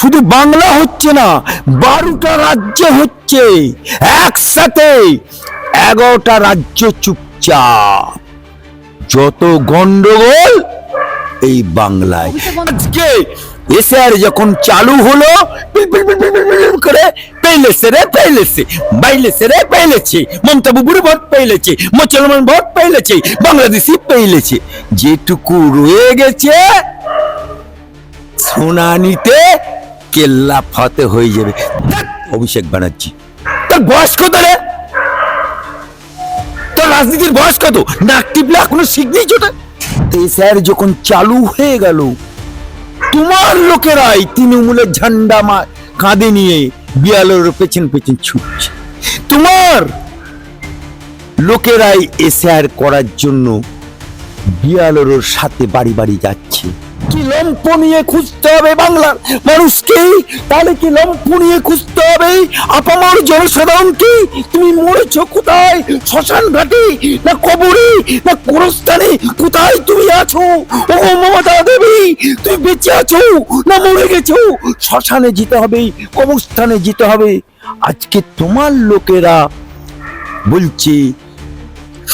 শুধু বাংলা হচ্ছে না, 12টা রাজ্য হচ্ছে একসাথে, 11টা রাজ্য চুপচাপ। যত গন্ডগোল এই বাংলায়। আজকে এসআর যখন চালু হলো করে পেলেছে রে পেলেছে, বাইলেছে রে পেলেছে, মমতা বাবুর ভোট পেলেছে, মুসলমান ভোট পেলেছে, বাংলাদেশি পেলেছে। যেটুকু রয়ে গেছে শুনানিতে কেল্লা ফতে হয়ে যাবে। অভিষেক ব্যানার্জি তোর বয়স কত রে? তোর রাজনীতির বয়স কত? নাক টিপলে এখনো শিখনি ছোট। স্যার যখন চালু হয়ে গেল, তোমার লোকেরাই তৃণমূলের ঝান্ডা কাঁধে নিয়ে বিয়ালের পেছন পেছন ছুটছে। তোমার লোকেরাই এসআর করার জন্য বিয়ালের সাথে বাড়ি বাড়ি যাচ্ছে। কি লম্প নিয়ে খুঁজতে হবে বাংলার মানুষকে? তাহলে কি লম্প নিয়ে খুঁজতে হবে আপামর জনসাধারণকে? তুমি মরেছ কোথায়? শ্মশান ঘাটে না কবরে না গোরস্থানে? কোথায় তুমি আছো ও মমতা দেবী? তুমি বেঁচে আছো না মরে গেছো? শ্মশানে যেতে হবে, কবরস্থানে যেতে হবে। আজকে তোমার লোকেরা বলছে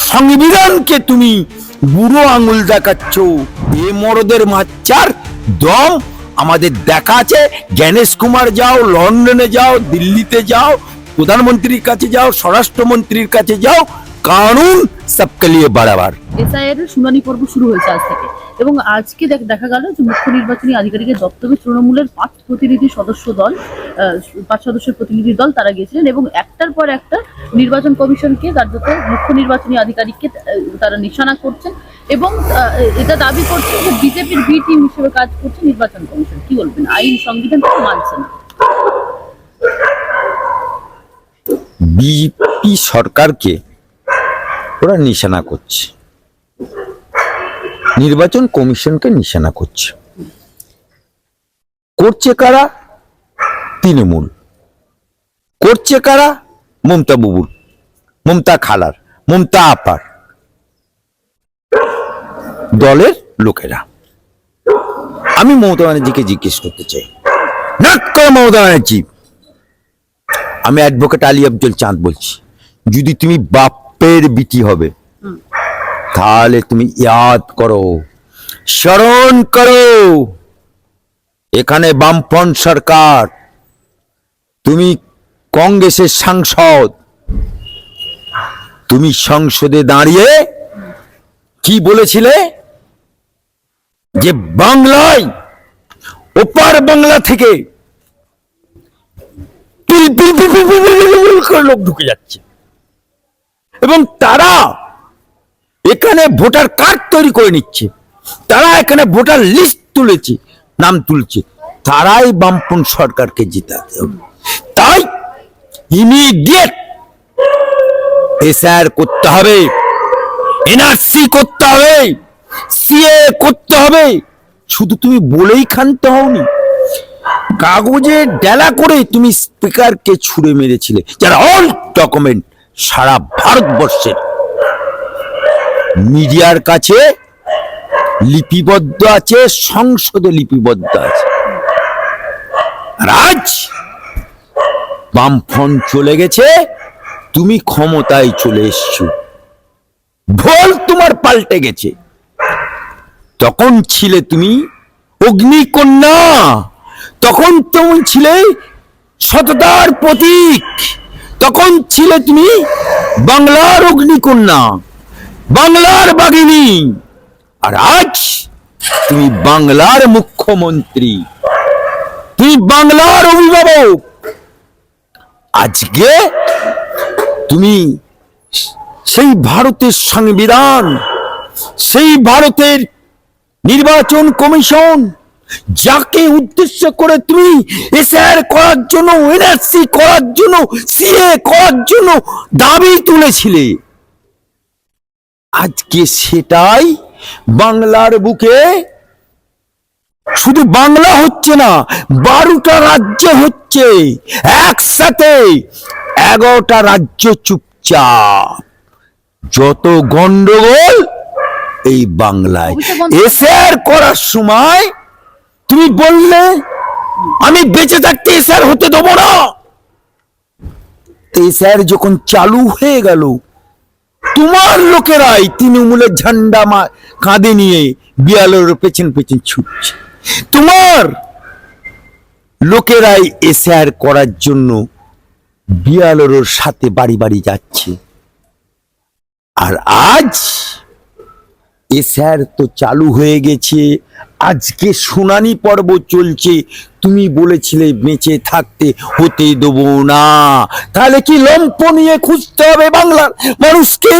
সংবিধানকে তুমি বুড়ো আঙুল দেখাচ্ছ। এ মরদের মাচ্চার দম আমাদের দেখা আছে। জ্ঞানেশ কুমার যাও, লন্ডনে যাও, দিল্লিতে যাও, প্রধানমন্ত্রীর কাছে যাও, স্বরাষ্ট্রমন্ত্রীর কাছে যাও, কানুন সবকে লিয়ে বাড়াবার। এসআইআর এর শুনানি পর্ব শুরু হয়েছে আজ থেকে, এবং আজকে দেখা গেল যে মুখ্য নির্বাচনী আধিকারিকের দপ্তরে তৃণমূলের 5 সদস্যের প্রতিনিধি দল তারা গিয়েছিলেন এবং একটার পর একটা নির্বাচন কমিশনকে, কার্যত মুখ্য নির্বাচনী আধিকারিককে তারা নিশানা করছেন এবং এটা দাবি করছেন যে বিজেপির বি টিম হিসেবে কাজ করছে নির্বাচন কমিশন। কি বলবেন? আইন সংবিধান তো মানছে না। বিজেপি সরকারকে ওরা নিশানা করছে, নির্বাচন কমিশনকে নিশানা করছে। করছে কারা? তৃণমূল। করছে কারা? মমতা বাবুর, মমতা খালার, মমতা আপার দলের লোকেরা। আমি মমতা ব্যানার্জিকে জিজ্ঞেস করতে চাই, মমতা ব্যানার্জি, আমি অ্যাডভোকেট আলী আফজল চাঁদ বলছি, যদি তুমি বাপের বিটি হবে তাহলে তুমি ইয়াদ করো, স্মরণ করো, এখানে বামফ্রন্ট সরকার, তুমি কংগ্রেসের সাংসদ, তুমি সংসদে দাঁড়িয়ে কি বলেছিলে? যে বাংলায় ওপার বাংলা থেকে লোক ঢুকে যাচ্ছে এবং তারা এখানে ভোটার কার্ড তৈরি করে নিচ্ছে, তারা এখানে ভোটার লিস্ট তুলেছে, নাম তুলছে, তারাই বামপন্থ সরকারকে জিতাতে হবে। তাই ইমিডিয়েট এসআর করতে হবে, এনআরসি করতে হবে, সিএ করতে হবে। শুধু তুমি বলেই ক্ষান্ত হওনি, কাগজে ডেলা করে তুমি স্পিকারকে ছুড়ে মেরেছিলে, যারা অল ডকুমেন্ট সারা ভারতবর্ষের মিডিয়ার কাছে লিপিবদ্ধ আছে, সংসদে লিপিবদ্ধ আছে। আজ বামফ্রন্ট চলে গেছে, তুমি ক্ষমতায় চলে এসছো, ভোল তোমার পাল্টে গেছে। তখন ছিলে তুমি অগ্নিকন্যা, তখন তুমি ছিলে সততার প্রতীক, তখন ছিলে তুমি বাংলার অগ্নিকন্যা, বাংলার বাঘিনী। আর আজ তুমি বাংলার মুখ্যমন্ত্রী, তুমি বাংলার অভিভাবক। আজকে তুমি সেই ভারতের সংবিধান, সেই ভারতের নির্বাচন কমিশন, যাকে উদ্দেশ্য করে তুমি এসআর করার জন্য, এনআরসি করার জন্য, সিএ করার জন্য দাবি তুলেছিলে, আজকে সেটাই বাংলার বুকে শুধু বাংলা হচ্ছে না, 12টা রাজ্য হচ্ছে একসাথে, 11টা রাজ্য চুপচাপ। যত গন্ডগোল এই বাংলায়। এসআর করার সময় তুমি বললে আমি বেঁচে থাকতে স্যার হতে দেবো না। এই স্যার যখন চালু হয়ে গেল, তোমার লোকেরাই তৃণমূলের ঝান্ডা কাঁধে নিয়ে বিয়ালের পেছন পেছন ছুটছে। তোমার লোকেরাই এসআর করার জন্য বিয়ালের সাথে বাড়ি বাড়ি যাচ্ছে। আর আজ এসআর তো চালু হয়ে গেছে, আজকে শুনানি পর্ব চলছে। তুমি বলেছিলে বেঁচে থাকতে হতে দেবো না, তাহলে কি লম্প নিয়ে খুঁজতে হবে বাংলার মানুষকে?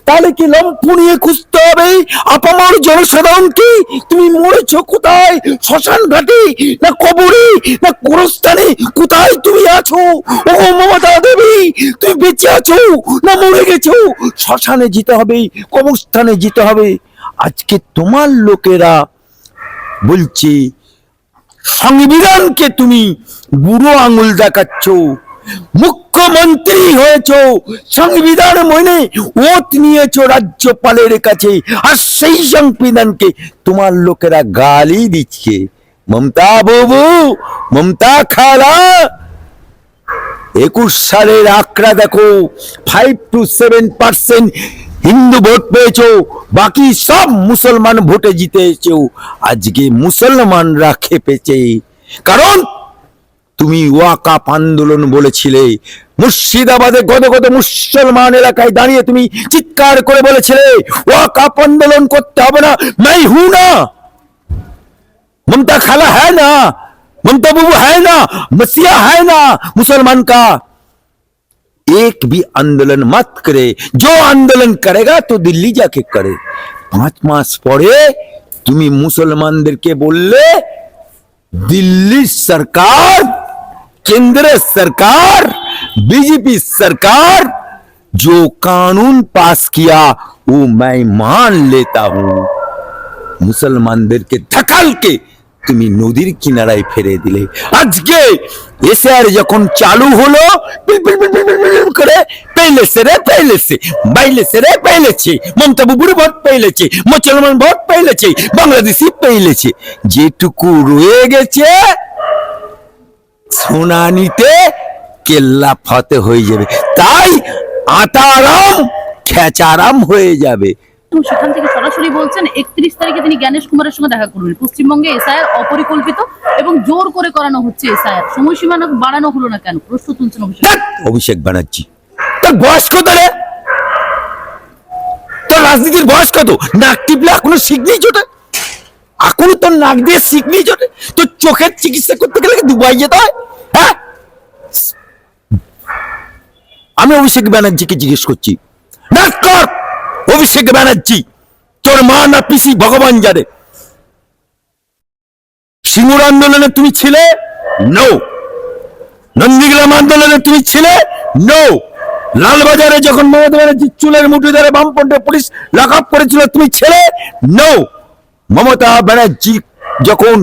তাহলে কি লম্প নিয়ে খুঁজতে হবে আপামর জনসাধারণকে? তুমি মরেছ কোথায়? শ্মশান ঘাটে না কবরে না গোরস্থানে? কোথায় তুমি আছো ও মমতা দেবী? তুমি বেঁচে আছো না মরে গেছো? শ্মশানে যেতে হবে, কবরস্থানে যেতে হবে। আজকে তোমার লোকেরা বলছে সংবিধানকে তুমি বুড়ো আঙুল দেখাচ্ছ। মুখ্যমন্ত্রী হয়েছ, সংবিধান মেনে ওত নিয়েছ রাজ্যপালের কাছে, আর সেই সংবিধানকে তোমার লোকেরা গালি দিচ্ছে। মমতা বাবু, মমতা খালা, 21 সালের আঁকড়া দেখো, 5 to 7% হিন্দু ভোট পেয়েছো, বাকি সব মুসলমান ভোটে জিতেছো। আজকে মুসলমানরা খেপেছে, কারণ তুমি ওয়াকাফ আন্দোলন বলেছিলে। মুর্শিদাবাদে গদগদ মুসলমান এলাকায় দাঁড়িয়ে তুমি চিৎকার করে বলেছিলে ওয়াকাফ আন্দোলন করতে হবে না, मैं हूं ना, ममता खाला है ना, ममता बाबू है ना, मसीहा है ना मुसलमान का। एक भी आंदोलन मत करे, जो आंदोलन करेगा तो दिल्ली जाके करे। 5 मास পরে তুমি মুসলমানদেরকে বললে दिल्ली सरकार, केंद्र सरकार, बीजेपी सरकार जो कानून पास किया वो मैं मान लेता हूं। মুসলমানদেরকে ধাকালকে তুমি নদীর কিনারায় ফেলে দিলে। আজকে এসআর যখন চালু হলো, করে পেলেছে রে পেলেছে, বাইলেছে রে পেলেছে, মমতা বাবুর ভোট পেলেছে, মুসলমান ভোট পেলেছে, বাংলাদেশি পেলেছে। যেটুকু রয়ে গেছে শুনানিতে কেল্লা ফতে হয়ে যাবে, তাই আতারাম খেচারাম হয়ে যাবে। তো সেখান থেকে সরাসরি বলছেন 31 তারিখে তিনি জ্ঞানেশ কুমারের সঙ্গে দেখা করবেন। পশ্চিমবঙ্গে এসআইআর অপরিকল্পিত এবং জোর করে করানো হচ্ছে। এসআইআর সময়সীমা বাড়ানো হলো না কেন, প্রশ্ন তুলছেন অভিষেক ব্যানার্জি। তোর বয়স কত রে? তোর রাজনীতির বয়স কত? নাক টিপলে এখনো শিখনেই জোটে, এখনো তোর নাক দিয়ে শিখনেই জোটে। তোর চোখের চিকিৎসা করতে গেলে দুবাই যেতে হয়। হ্যাঁ, আমি অভিষেক ব্যানার্জিকে জিজ্ঞেস করছি, নাক কর অভিষেক ব্যানার্জি, তোর মা না পিসি ভগবান জানে। সিঙ্গুর আন্দোলনে তুমি ছিলে? নো। নন্দীগ্রাম আন্দোলনে তুমি ছিলে? নো। লালবাজারে যখন মমতা ব্যানার্জির চুলের মুঠি ধরে বামপন্থী পুলিশ লকআপ করেছিল তুমি ছিলে? নো। মমতা ব্যানার্জি যখন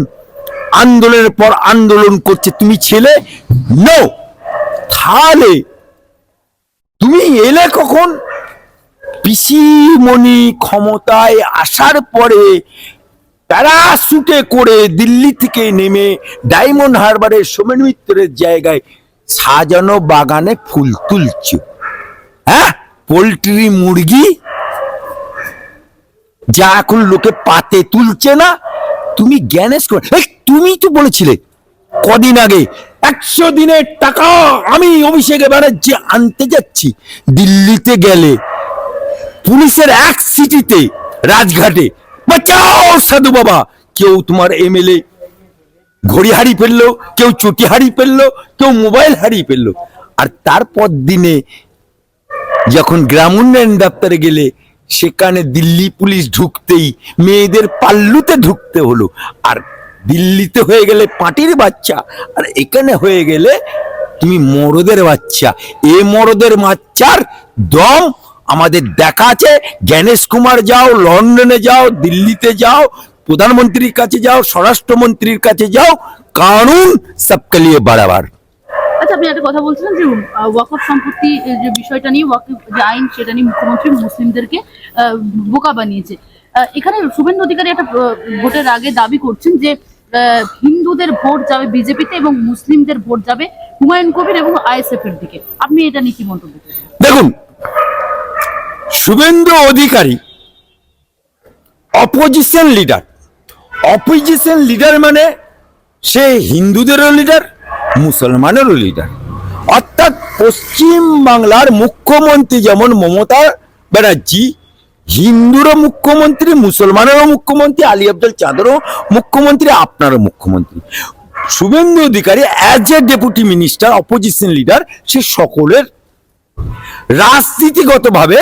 আন্দোলনের পর আন্দোলন করছে তুমি ছিলে? নো। তাহলে তুমি এলে কখন? পিসিমণি ক্ষমতায় আসার পরে প্যারাশুটে করে দিল্লি থেকে নেমে ডায়মন্ড হারবারের সোমেন মিত্রের জায়গায় সাজানো বাগানে ফুল তুলছ। হ্যাঁ, পোল্ট্রি মুরগি যা এখন লোকে পাতে তুলছে না, তুমি জ্ঞানেশ তুমি তো বলেছিলে কদিন আগে 100 দিনের টাকা আমি অভিষেক ব্যানার্জি আনতে যাচ্ছি। দিল্লিতে গেলে পুলিশের এক সিটিতে রাজঘাটে বাঁচাও সাধু বাবা, কেউ তোমার এমএলএ ঘড়ি হারিয়ে ফেললো, কেউ চটি হারিয়ে ফেললো, কেউ মোবাইল হারিয়ে ফেললো। আর তারপর দিনে যখন গ্রাম উন্নয়ন দপ্তরে গেলে সেখানে দিল্লি পুলিশ ঢুকতেই মেয়েদের পাল্লুতে ঢুকতে হলো। আর দিল্লিতে হয়ে গেলে পাটির বাচ্চা, আর এখানে হয়ে গেলে তুমি মরদের বাচ্চা। এ মরদের বাচ্চার দম আমাদের দেখা আছে। জ্ঞানেশ কুমার যাও, লন্ডনে যাও, দিল্লিতে যাও, প্রধানমন্ত্রীর কাছে যাও, স্বরাষ্ট্রমন্ত্রীর কাছে যাও, কানুন সবকে লিয়ে বরাবর। আচ্ছা, আপনি একটা কথা বলছিলেন যে ওয়াকফ সম্পত্তি যে বিষয়টা নিয়ে, ওয়াকফ যে আইন সেটা নিয়ে মুখ্যমন্ত্রী মুসলিমদেরকে বোকা বানিয়েছে। এখানে শুভেন্দু অধিকারী একটা ভোটের আগে দাবি করছেন যে হিন্দুদের ভোট যাবে বিজেপিতে এবং মুসলিমদের ভোট যাবে হুমায়ুন কবির এবং আইএসএফ এর দিকে, আপনি এটা নিয়ে কি মন্তব্য করবেন? দেখুন, শুভেন্দু অধিকারী অপোজিশন লিডার মানে সে হিন্দুদেরও লিডার, মুসলমানেরও লিডার। অর্থাৎ পশ্চিম বাংলার মুখ্যমন্ত্রী যেমন মমতা ব্যানার্জি হিন্দুরও মুখ্যমন্ত্রী, মুসলমানেরও মুখ্যমন্ত্রী, আলী আব্দুল চাঁদেরও মুখ্যমন্ত্রী, আপনারও মুখ্যমন্ত্রী। Suvendu Adhikari as a deputy minister, opposition leader, সে সকলের রাজনীতিগতভাবে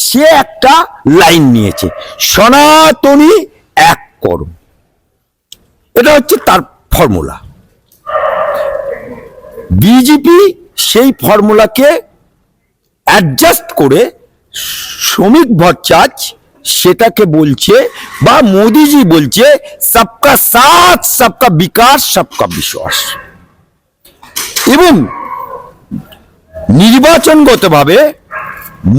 সে একটা লাইন নিয়েছে, সনাতনী এক করো, এটা হচ্ছে তার ফর্মুলা। বিজেপি সেই ফর্মুলাকে অ্যাডজাস্ট করে শ্রমিক ভট্টাচার্য সেটাকে বলছে, বা মোদিজি বলছে সবকা সাথ সবকা বিকাশ সবকা বিশ্বাস। এবং নির্বাচনগতভাবে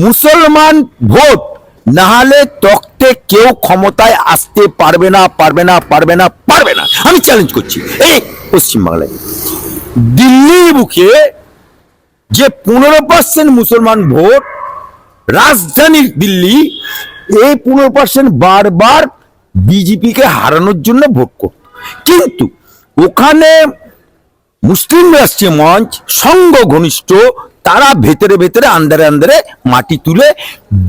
মুসলমান ভোট না হলে তখতে কেউ ক্ষমতায় আসতে পারবে না। আমি চ্যালেঞ্জ করছি, এই পশ্চিমবাংলায় দিল্লির বুকে যে 15% মুসলমান ভোট, রাজধানী দিল্লি, এই 15% বারবার বিজেপিকে হারানোর জন্য ভোট করত। কিন্তু ওখানে মুসলিম রাষ্ট্রীয় মঞ্চ সংঘ ঘনিষ্ঠ, তারা ভেতরে আন্দারে মাটি তুলে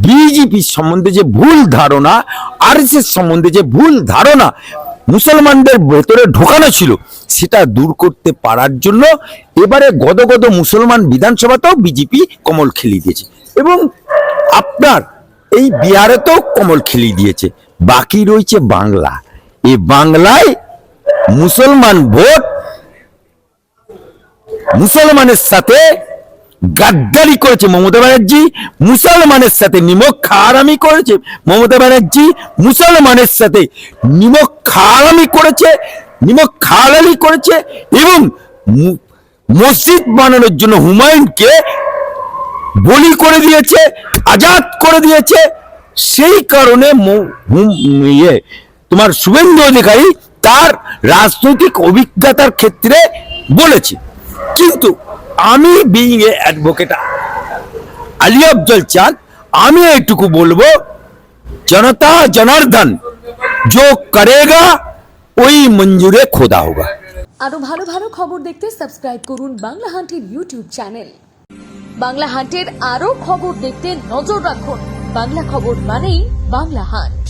বিজেপি সম্বন্ধে যে ভুল ধারণা, আরএসএস সম্বন্ধে যে ভুল ধারণা মুসলমানদের ভেতরে ঢোকানো ছিল, সেটা দূর করতে পারার জন্য এবারে গদগদ মুসলমান বিধানসভাতেও বিজেপি কমল খেলিয়ে দিয়েছে, এবং আপনার এই বিহারেতেও কমল খেলিয়ে দিয়েছে। বাকি রয়েছে বাংলা। এই বাংলায় মুসলমান ভোট মুসলমানের সাথে গাদ্দারি করেছে মমতা ব্যানার্জি, মুসলমানের সাথে নিমক খাওয়ারামি করেছে মমতা ব্যানার্জি, মুসলমানের সাথে নিমক খাওয়ারামি করেছে, নিমক খাওয়ালালি করেছে, এবং মসজিদ বানানোর জন্য হুমায়ুনকে বলি করে দিয়েছে, আজাদ করে দিয়েছে। সেই কারণে তোমার শুভেন্দু অধিকারী তার রাজনৈতিক অভিজ্ঞতার ক্ষেত্রে বলেছে। কিন্তু আমি being a advocate Ali Afzal চাঁদ, আমি এইটুকু বলবো, জনতা জনার্দন जो करेगा वही मंजूरे खुदा होगा। আরো ভালো ভালো খবর দেখতে সাবস্ক্রাইব করুন বাংলা হান্টের ইউটিউব চ্যানেল। বাংলা হান্টের আরো খবর দেখতে নজর রাখুন। বাংলা খবর মানেই বাংলা হান্ট।